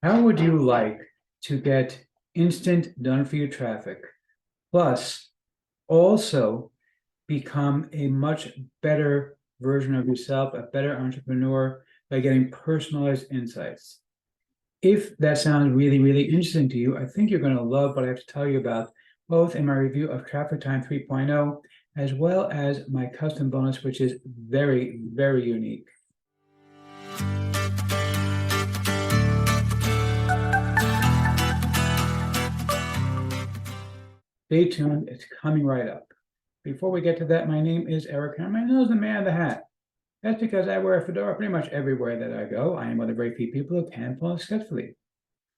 How would you like to get instant done for you traffic, plus also become a much better version of yourself, a better entrepreneur by getting personalized insights? If that sounds really, really interesting to you, I think you're going to love what I have to tell you about, both in my review of Traffic Time 3.0, as well as my custom bonus, which is very, very unique. Stay tuned, it's coming right up. Before we get to that, my name is Eric Herman. My name is the man in the hat. That's because I wear a fedora pretty much everywhere that I go. I am one of the very few people who can pull successfully.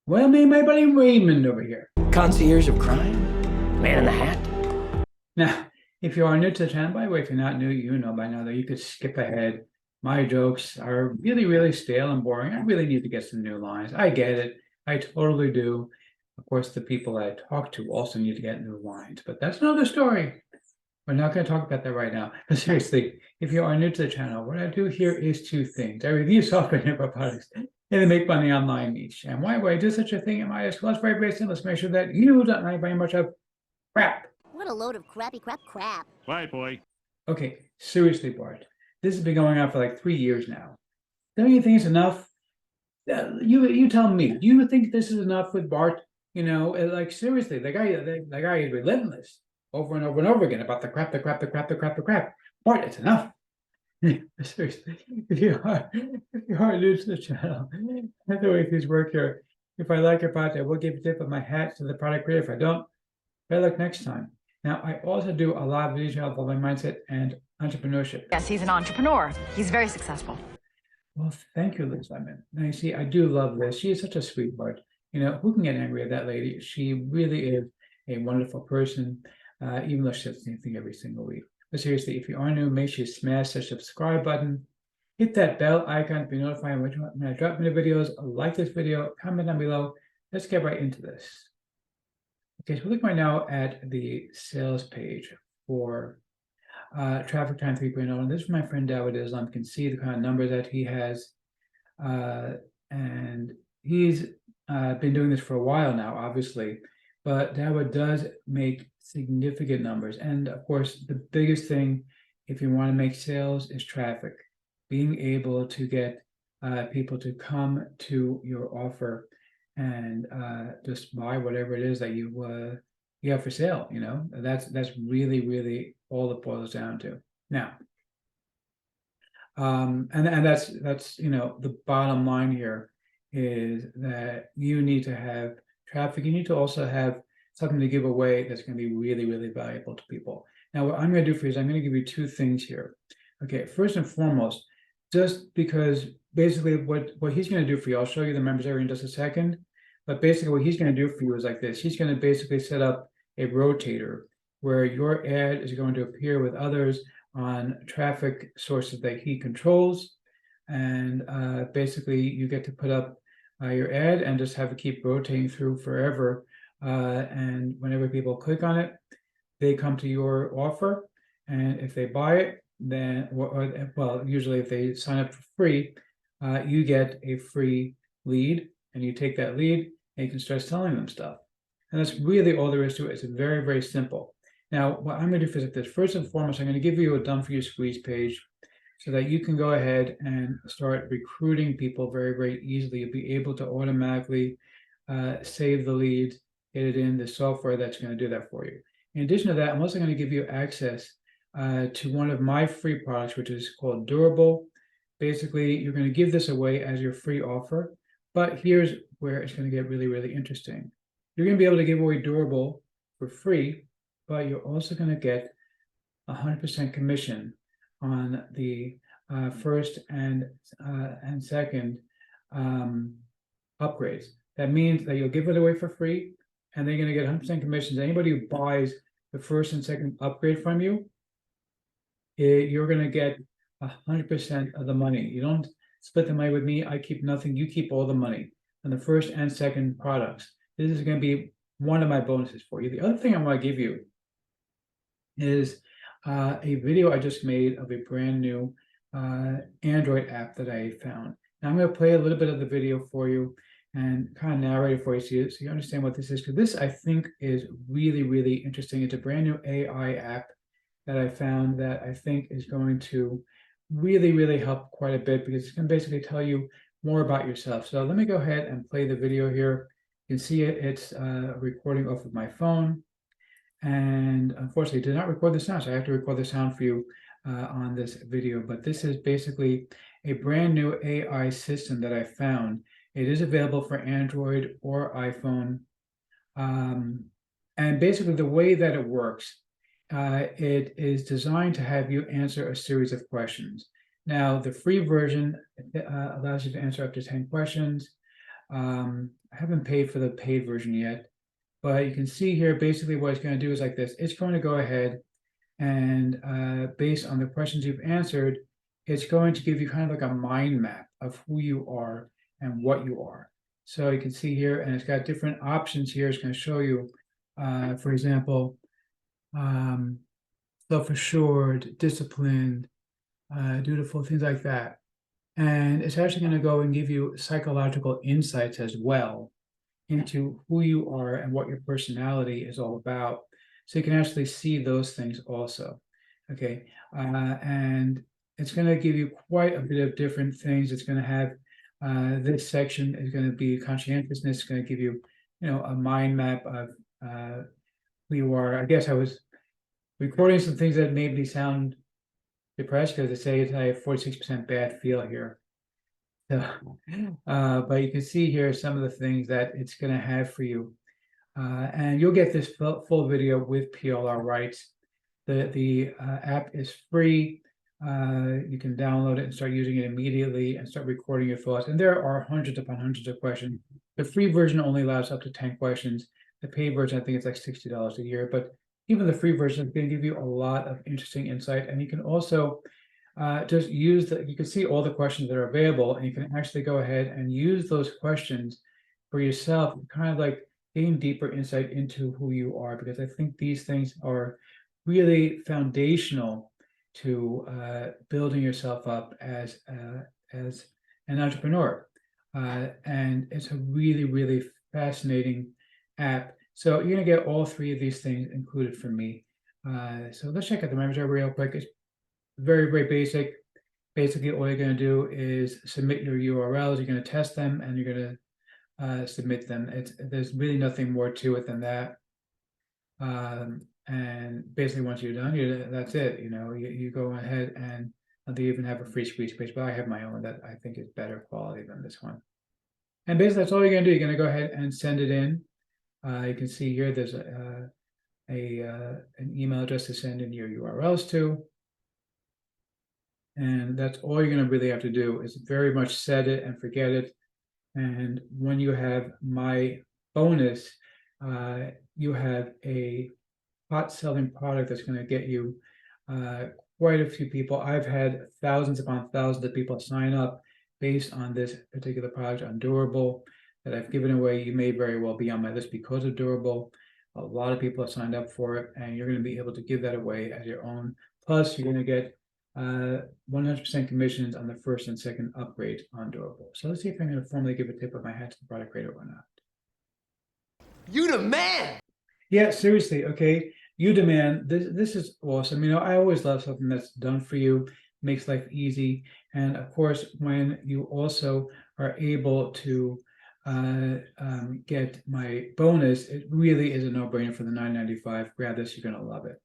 Well, me and my buddy Raymond over here. Concierge of crime, man in the hat. Now, if you are new to the channel, by the way, if you're not new, you know by now that you could skip ahead. My jokes are really, really stale and boring. I really need to get some new lines. I get it. I totally do. Of course, the people I talk to also need to get new lines, but that's another story. We're not going to talk about that right now. But seriously, if you are new to the channel, what I do here is two things. I review software and info products, and I make money online niche. And why would I do such a thing? It might as well. It's very, very simple. Let's make sure that you don't buy very much of crap. What a load of crappy crap. Right, boy. Okay, seriously, Bart. This has been going on for like 3 years now. Don't you think it's enough? You tell me. Do you think this is enough with Bart? You know, like seriously, the guy is relentless over and over and over again about the crap. Bart, it's enough. Seriously, if you are new to the channel, by the way, please work here. If I like your product, I will give a tip of my hat to the product creator. If I don't, better luck next time. Now, I also do a lot of videos about my mindset and entrepreneurship. Yes, he's an entrepreneur. He's very successful. Well, thank you, Liz Lemon. Now, you see, I do love Liz. She is such a sweetheart. You know, who can get angry at that lady? She really is a wonderful person, even though she says the same thing every single week. But seriously, if you are new, make sure you smash the subscribe button, hit that bell icon to be notified when I drop new videos, like this video, comment down below. Let's get right into this. Okay, so we're looking right now at the sales page for Traffic Time 3.0. And this is my friend Dawood Islam. You can see the kind of numbers that he has. And he's been doing this for a while now, obviously. But Dawood does make significant numbers. And of course, the biggest thing, if you want to make sales, is traffic. Being able to get people to come to your offer and just buy whatever it is that you have for sale. You know, that's really, really all it boils down to. Now, and that's you know, the bottom line here is that you need to have traffic. You need to also have something to give away that's going to be really, really valuable to people. Now, what I'm going to do for you is I'm going to give you two things here. Okay, first and foremost, just because basically what he's going to do for you, I'll show you the members area in just a second. But basically what he's going to do for you is like this. He's going to basically set up a rotator where your ad is going to appear with others on traffic sources that he controls. And basically you get to put up your ad and just have it keep rotating through forever. And whenever people click on it, they come to your offer. And if they buy it, then, well, usually if they sign up for free, you get a free lead, and you take that lead and you can start selling them stuff. And that's really all there is to it. It's very, very simple. Now, what I'm going to do is this. First and foremost, I'm going to give you a done for you squeeze page so that you can go ahead and start recruiting people very, very easily. You'll be able to automatically save the leads, get it in the software that's going to do that for you. In addition to that, I'm also going to give you access to one of my free products, which is called Durable. Basically, you're going to give this away as your free offer. But here's where it's going to get really, really interesting. You're going to be able to give away Durable for free, but you're also going to get 100% commission on the first and second upgrades. That means that you'll give it away for free, and they're going to get 100% commissions. Anybody who buys the first and second upgrade from you, you're going to get 100% of the money. You don't split the money with me. I keep nothing. You keep all the money on the first and second products. This is going to be one of my bonuses for you. The other thing I want to give you is a video I just made of a brand new Android app that I found. Now I'm going to play a little bit of the video for you, and kind of narrate it for you so you understand what this is. Because this, I think, is really, really interesting. It's a brand new AI app that I found that I think is going to really, really help quite a bit, because it's going to basically tell you more about yourself. So let me go ahead and play the video here. You can see it. It's a recording off of my phone. And unfortunately, it did not record the sound, so I have to record the sound for you on this video. But this is basically a brand new AI system that I found. It is available for Android or iPhone. And basically, the way that it works, it is designed to have you answer a series of questions. Now, the free version allows you to answer up to 10 questions. I haven't paid for the paid version yet, but you can see here basically what it's going to do is like this. It's going to go ahead and based on the questions you've answered, it's going to give you kind of like a mind map of who you are and what you are. So you can see here, and it's got different options here. It's going to show you, for example, self-assured, disciplined, dutiful, things like that. And it's actually going to go and give you psychological insights as well into who you are and what your personality is all about. So you can actually see those things also. Okay. And it's going to give you quite a bit of different things. It's going to have this section is going to be conscientiousness. It's going to give you, a mind map of who you are. I guess I was recording some things that made me sound depressed because they say I have 46% bad feel here. So, but you can see here some of the things that it's going to have for you. And you'll get this full video with PLR rights. The app is free. You can download it and start using it immediately and start recording your thoughts. And there are hundreds upon hundreds of questions. The free version only allows up to 10 questions. The paid version, I think it's like $60 a year. But even the free version is going to give you a lot of interesting insight. And you can also just use you can see all the questions that are available, and you can actually go ahead and use those questions for yourself, kind of like gain deeper insight into who you are, because I think these things are really foundational to building yourself up as an entrepreneur. And it's a really, really fascinating app. So you're going to get all three of these things included from me. So let's check out the members real quick. It's very, very basic. Basically, all you're going to do is submit your URLs. You're going to test them, and you're going to submit them. There's really nothing more to it than that. And basically, once you're done, that's it. You go ahead and they even have a free squeeze page, but I have my own that I think is better quality than this one. And basically, that's all you're going to do. You're going to go ahead and send it in. You can see here there's an email address to send in your URLs to. And that's all you're going to really have to do is very much set it and forget it. And when you have my bonus, you have a hot selling product that's going to get you quite a few people. I've had thousands upon thousands of people sign up based on this particular product on Durable that I've given away. You may very well be on my list because of Durable. A lot of people have signed up for it, and you're going to be able to give that away as your own. Plus, you're going to get 100% commissions on the first and second upgrade on Durable. So let's see if I'm going to formally give a tip of my hat to the product creator or not. You the man! Yeah, seriously. Okay, you demand this. This is awesome. I always love something that's done for you, makes life easy, and of course, when you also are able to get my bonus, it really is a no-brainer for the $9.95. Grab this; you're gonna love it.